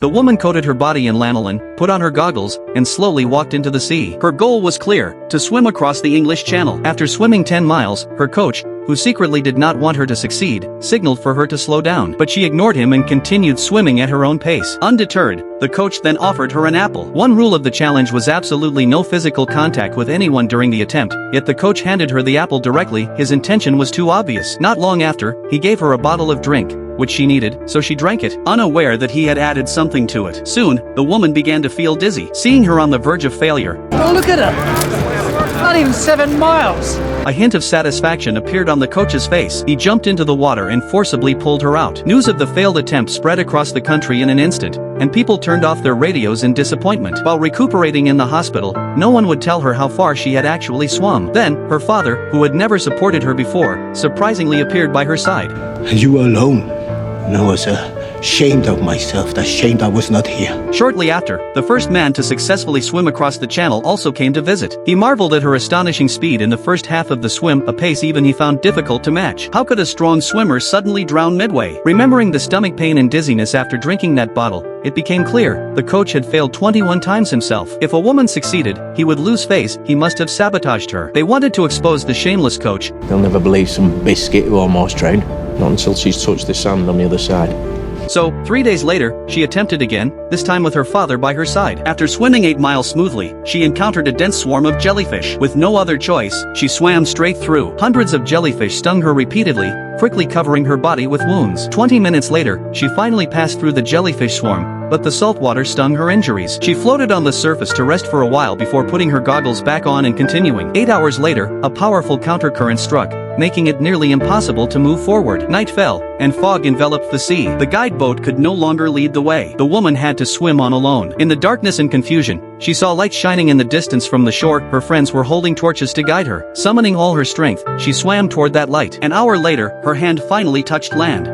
The woman coated her body in lanolin, put on her goggles, and slowly walked into the sea. Her goal was clear: to swim across the English Channel. After swimming 10 miles, her coach, who secretly did not want her to succeed, signaled for her to slow down. But she ignored him and continued swimming at her own pace. Undeterred, the coach then offered her an apple. One rule of the challenge was absolutely no physical contact with anyone during the attempt, yet the coach handed her the apple directly. His intention was too obvious. Not long after, he gave her a bottle of drink, which she needed, so she drank it, unaware that he had added something to it. Soon, the woman began to feel dizzy. Seeing her on the verge of failure, Oh, look at her! Not even 7 miles! a hint of satisfaction appeared on the coach's face. He jumped into the water and forcibly pulled her out. News of the failed attempt spread across the country in an instant, and people turned off their radios in disappointment. While recuperating in the hospital, no one would tell her how far she had actually swum. Then, her father, who had never supported her before, surprisingly appeared by her side. You were alone. And I was ashamed of myself, ashamed I was not here. Shortly after, the first man to successfully swim across the channel also came to visit. He marveled at her astonishing speed in the first half of the swim, a pace even he found difficult to match. How could a strong swimmer suddenly drown midway? Remembering the stomach pain and dizziness after drinking that bottle, it became clear the coach had failed 21 times himself. If a woman succeeded, he would lose face. He must have sabotaged her. They wanted to expose the shameless coach. They'll never believe some biscuit who almost drowned. Not until she's touched the sand on the other side. So, 3 days later, she attempted again, this time with her father by her side. After swimming 8 miles smoothly, she encountered a dense swarm of jellyfish. With no other choice, she swam straight through. Hundreds of jellyfish stung her repeatedly, quickly covering her body with wounds. 20 minutes later, she finally passed through the jellyfish swarm, but the salt water stung her injuries. She floated on the surface to rest for a while before putting her goggles back on and continuing. 8 hours later, a powerful countercurrent struck, making it nearly impossible to move forward. Night fell, and fog enveloped the sea. The guide boat could no longer lead the way. The woman had to swim on alone. In the darkness and confusion, she saw lights shining in the distance from the shore. Her friends were holding torches to guide her. Summoning all her strength, she swam toward that light. An hour later, her hand finally touched land.